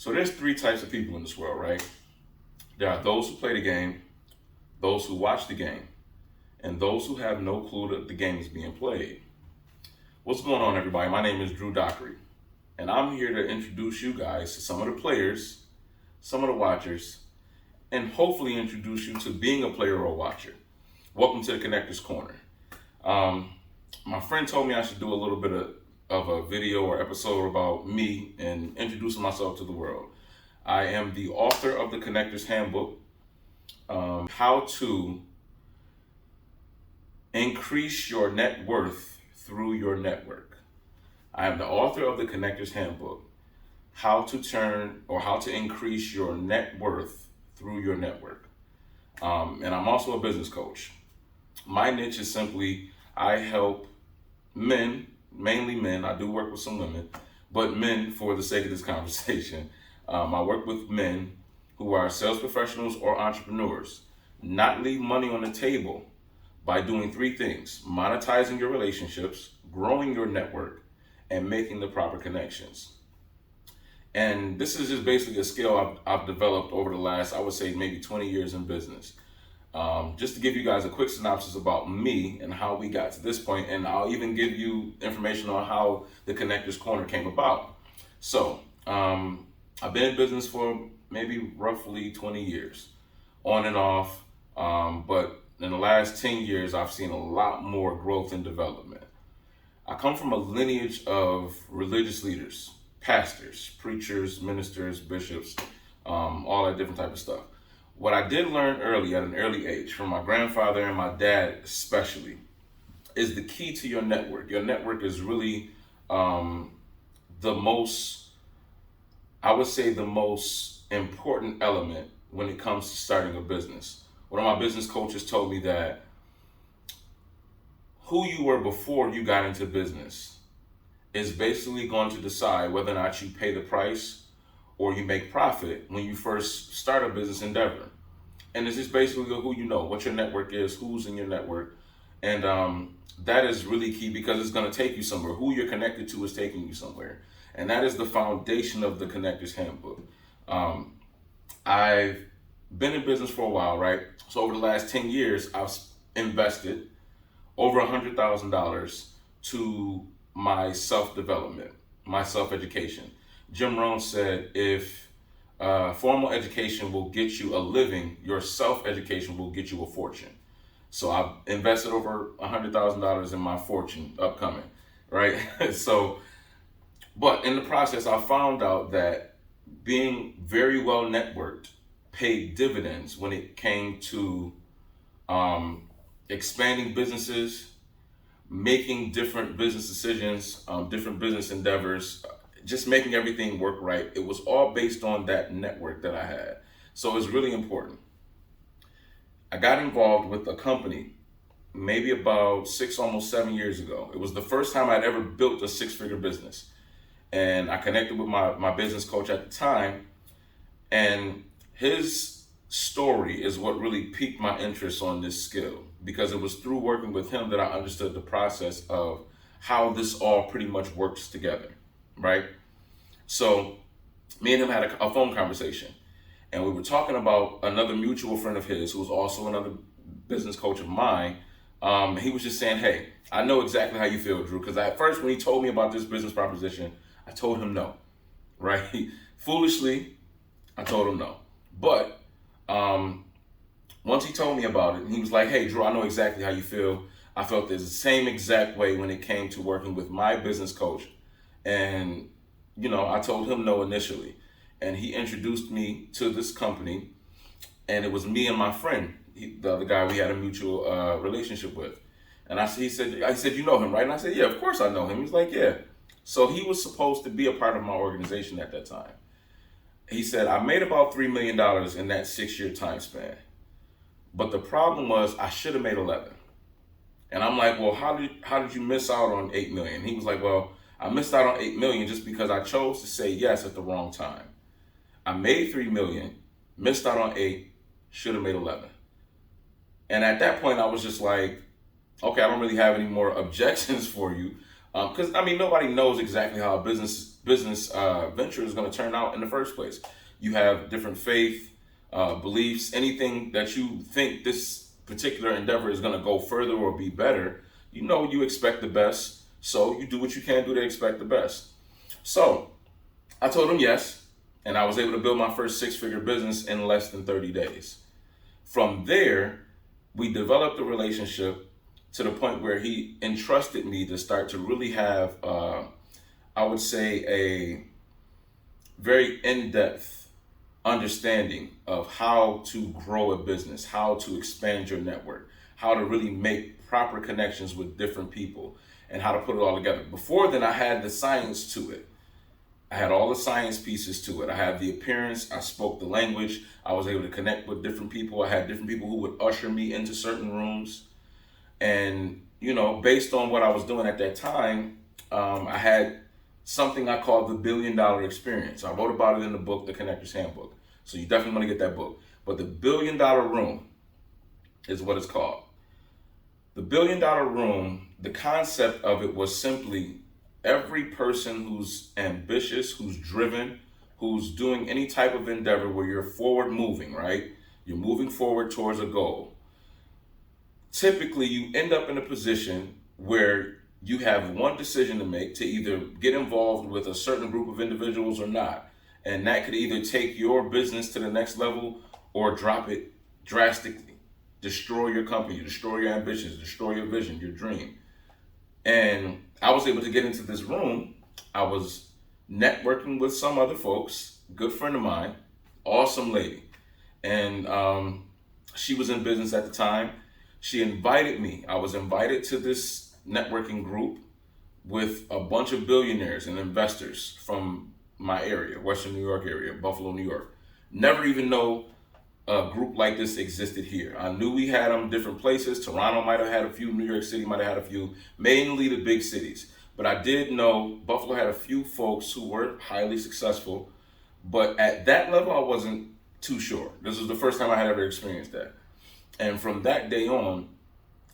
So there's three types of people in this world, right? There are those who play the game, those who watch the game, and those who have no clue that the game is being played. What's going on, everybody? My name is Drew Dockery, and I'm here to introduce you guys to some of the players, some of the watchers, and hopefully introduce you to being a player or a watcher. Welcome to the Connector's Corner. My friend told me I should do a little bit of a video or episode about me and introducing myself to the world. I am the author of the Connector's Handbook, how to increase your net worth through your network. I am the author of the Connector's Handbook, how to increase your net worth through your network. And I'm also a business coach. My niche is simply, I help men, mainly men. I do work with some women, but men for the sake of this conversation. I work with men who are sales professionals or entrepreneurs, not leave money on the table by doing three things: monetizing your relationships, growing your network, and making the proper connections. And this is just basically a skill I've developed over the last, I would say, maybe 20 years in business. Just to give you guys a quick synopsis about me and how we got to this point, and I'll even give you information on how the Connector's Corner came about. So, I've been in business for maybe roughly 20 years, on and off, but in the last 10 years, I've seen a lot more growth and development. I come from a lineage of religious leaders, pastors, preachers, ministers, bishops, all that different type of stuff. What I did learn early, at an early age, from my grandfather and my dad especially, is the key to your network. Your network is really the most important element when it comes to starting a business. One of my business coaches told me that who you were before you got into business is basically going to decide whether or not you pay the price or you make profit when you first start a business endeavor. And it's just basically who you know, what your network is, who's in your network. And that is really key because it's going to take you somewhere. Who you're connected to is taking you somewhere. And that is the foundation of the Connector's Handbook. I've been in business for a while, right? So over the last 10 years, I've invested over $100,000 to my self-development, my self-education. Jim Rohn said, if formal education will get you a living, your self-education will get you a fortune. So I've invested over $100,000 in my fortune upcoming, right? But in the process, I found out that being very well networked paid dividends when it came to expanding businesses, making different business decisions, different business endeavors, just making everything work right. It was all based on that network that I had. So it's really important. I got involved with a company maybe about 6, almost 7 years ago. It was the first time I'd ever built a 6-figure business. And I connected with my business coach at the time. And his story is what really piqued my interest on this skill, because it was through working with him that I understood the process of how this all pretty much works together, right? So me and him had a phone conversation, and we were talking about another mutual friend of his who was also another business coach of mine. He was just saying, hey, I know exactly how you feel, Drew, because at first when he told me about this business proposition, I told him no, right? Foolishly, I told him no. But once he told me about it, he was like, hey, Drew, I know exactly how you feel. I felt the same exact way when it came to working with my business coach. And, I told him no initially. And he introduced me to this company. And it was me and my friend, the other guy we had a mutual relationship with. And I said, you know him, right? And I said, yeah, of course I know him. He's like, yeah. So he was supposed to be a part of my organization at that time. He said, I made about $3 million in that 6-year time span. But the problem was I should have made 11. And I'm like, well, how did you miss out on 8 million? He was like, well, I missed out on 8 million just because I chose to say yes at the wrong time. I made 3 million, missed out on 8, should have made 11. And at that point, I was just like, okay, I don't really have any more objections for you. Because I mean, nobody knows exactly how a business venture is going to turn out in the first place. You have different faith, beliefs, anything that you think this particular endeavor is going to go further or be better. You expect the best, so you do what you can do to expect the best. So I told him yes, and I was able to build my first six-figure business in less than 30 days. From there, we developed a relationship to the point where he entrusted me to start to really have, I would say, a very in-depth understanding of how to grow a business, how to expand your network, how to really make proper connections with different people, and how to put it all together. Before then, I had the science to it. I had all the science pieces to it. I had the appearance, I spoke the language, I was able to connect with different people. I had different people who would usher me into certain rooms. And, based on what I was doing at that time, I had something I called the $1 billion experience. I wrote about it in the book, The Connector's Handbook. So you definitely want to get that book. But the $1 billion room is what it's called. The $1 billion room, the concept of it was simply every person who's ambitious, who's driven, who's doing any type of endeavor where you're forward moving, right? You're moving forward towards a goal. Typically, you end up in a position where you have one decision to make, to either get involved with a certain group of individuals or not. And that could either take your business to the next level or drop it drastically, destroy your company, destroy your ambitions, destroy your vision, your dream. And I was able to get into this room. I was networking with some other folks, good friend of mine, awesome lady. And she was in business at the time. She invited me. I was invited to this networking group with a bunch of billionaires and investors from my area, Western New York area, Buffalo, New York. Never even know a group like this existed here. I knew we had them different places. Toronto might have had a few, New York City might have had a few, mainly the big cities. But I did know Buffalo had a few folks who were highly successful. But at that level, I wasn't too sure. This was the first time I had ever experienced that. And from that day on,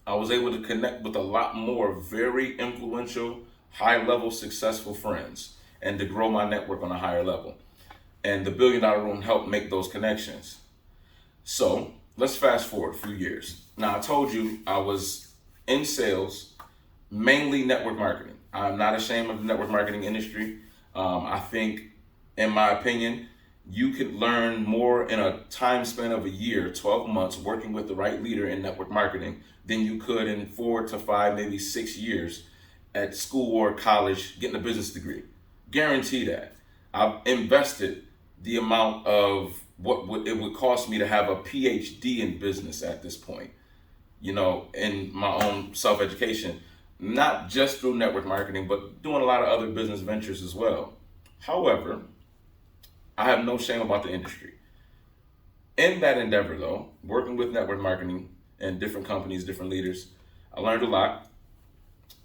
I was able to connect with a lot more very influential, high-level, successful friends and to grow my network on a higher level. And the $1 billion room helped make those connections. So let's fast forward a few years. Now, I told you I was in sales, mainly network marketing. I'm not ashamed of the network marketing industry. I think, in my opinion, you could learn more in a time span of a year, 12 months, working with the right leader in network marketing than you could in 4 to 5, maybe 6 years at school or college getting a business degree. Guarantee that. I've invested the amount of what it would cost me to have a PhD in business at this point, in my own self-education, not just through network marketing, but doing a lot of other business ventures as well. However, I have no shame about the industry. In that endeavor, though, working with network marketing and different companies, different leaders, I learned a lot.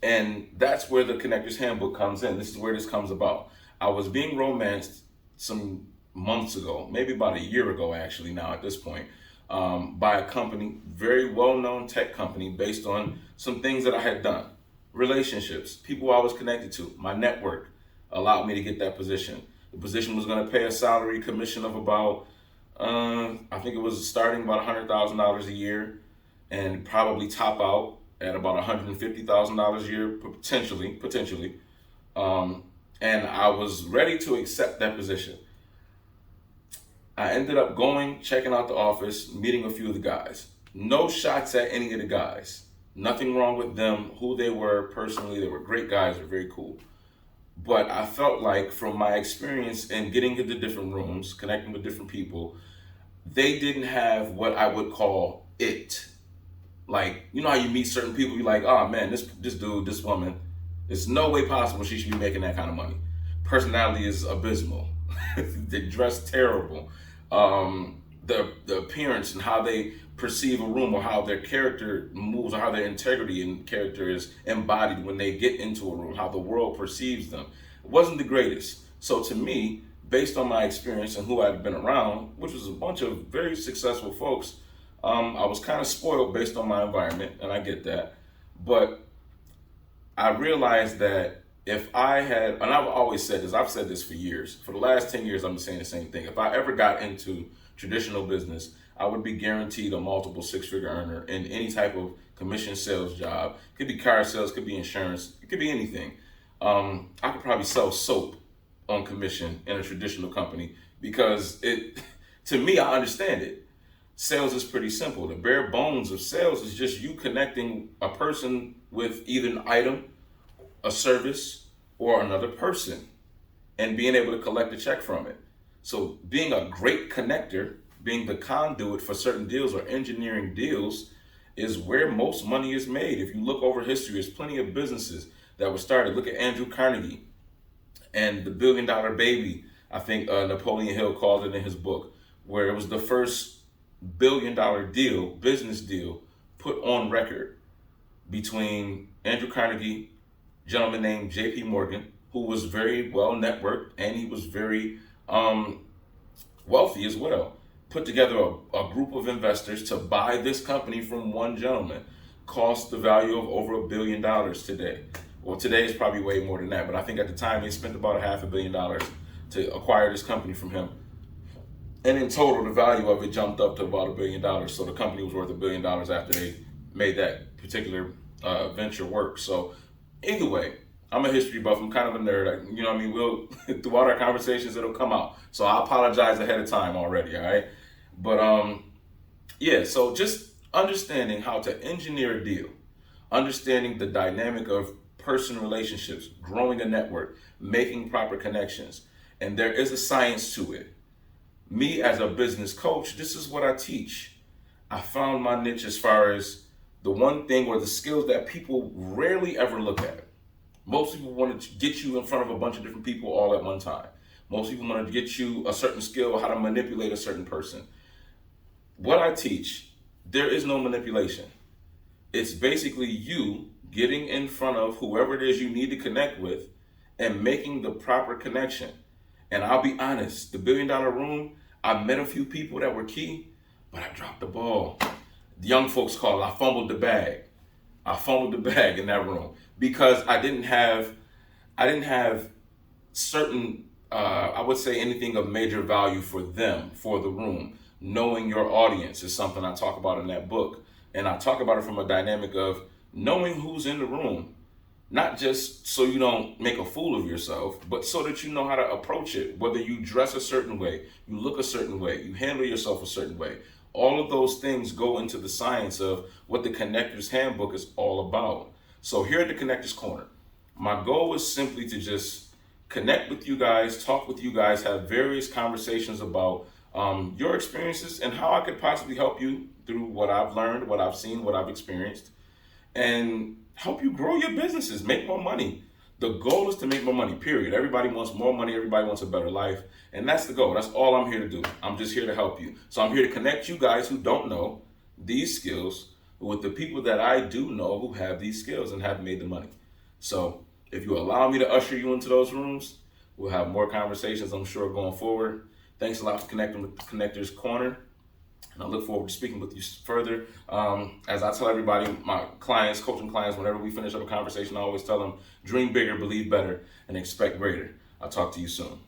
And that's where the Connector's Handbook comes in. This is where this comes about. I was being romanced some months ago, maybe about a year ago, actually, now at this point, by a company, very well-known tech company, based on some things that I had done. Relationships, people I was connected to, my network allowed me to get that position. The position was going to pay a salary commission of about, I think it was starting about $100,000 a year and probably top out at about $150,000 a year, potentially. And I was ready to accept that position. I ended up checking out the office, meeting a few of the guys. No shots at any of the guys. Nothing wrong with them, who they were personally. They were great guys, they're very cool. But I felt like from my experience in getting into different rooms, connecting with different people, they didn't have what I would call it. Like, how you meet certain people, you're like, oh man, this dude, this woman, there's no way possible she should be making that kind of money. Personality is abysmal. They dress terrible. The appearance and how they perceive a room, or how their character moves, or how their integrity and character is embodied when they get into a room, how the world perceives them, it wasn't the greatest. So to me, based on my experience and who I'd been around, which was a bunch of very successful folks, I was kind of spoiled based on my environment, and I get that. But I realized that if I had, and I've always said this, I've said this for years. For the last 10 years, I'm saying the same thing. If I ever got into traditional business, I would be guaranteed a multiple six-figure earner in any type of commission sales job. It could be car sales, could be insurance, it could be anything. I could probably sell soap on commission in a traditional company because to me, I understand it. Sales is pretty simple. The bare bones of sales is just you connecting a person with either an item, a service, or another person, and being able to collect a check from it. So being a great connector, being the conduit for certain deals or engineering deals is where most money is made. If you look over history, there's plenty of businesses that were started. Look at Andrew Carnegie and the $1 billion baby. I think Napoleon Hill called it in his book, where it was the first $1 billion deal, business deal, put on record between Andrew Carnegie, a gentleman named J.P. Morgan, who was very well networked and he was very wealthy as well. Put together a group of investors to buy this company from one gentleman. Cost the value of over $1 billion today. Well, today is probably way more than that, but I think at the time they spent about $500 million to acquire this company from him. And in total, the value of it jumped up to about $1 billion. So the company was worth $1 billion after they made that particular venture work. So either way, I'm a history buff. I'm kind of a nerd. You know what I mean? We'll throughout our conversations, it'll come out. So I apologize ahead of time already. All right. But yeah. So just understanding how to engineer a deal, understanding the dynamic of person relationships, growing a network, making proper connections, and there is a science to it. Me as a business coach, this is what I teach. I found my niche as far as the one thing or the skills that people rarely ever look at. Most people want to get you in front of a bunch of different people all at one time. Most people want to get you a certain skill, how to manipulate a certain person. What I teach, there is no manipulation. It's basically you getting in front of whoever it is you need to connect with and making the proper connection. And I'll be honest, the $1 billion room, I met a few people that were key, but I dropped the ball. The young folks call it, I fumbled the bag. I fumbled the bag in that room because I didn't have certain, I would say anything of major value for them, for the room. Knowing your audience is something I talk about in that book. And I talk about it from a dynamic of knowing who's in the room, not just so you don't make a fool of yourself, but so that you know how to approach it, whether you dress a certain way, you look a certain way, you handle yourself a certain way. All of those things go into the science of what the Connector's Handbook is all about. So here at the Connector's Corner, my goal is simply to just connect with you guys, talk with you guys, have various conversations about your experiences and how I could possibly help you through what I've learned, what I've seen, what I've experienced, and help you grow your businesses, make more money. The goal is to make more money, period. Everybody wants more money. Everybody wants a better life. And that's the goal. That's all I'm here to do. I'm just here to help you. So I'm here to connect you guys who don't know these skills with the people that I do know who have these skills and have made the money. So if you allow me to usher you into those rooms, we'll have more conversations, I'm sure, going forward. Thanks a lot for connecting with the Connector's Corner. And I look forward to speaking with you further. As I tell everybody, my clients, coaching clients, whenever we finish up a conversation, I always tell them, dream bigger, believe better, and expect greater. I'll talk to you soon.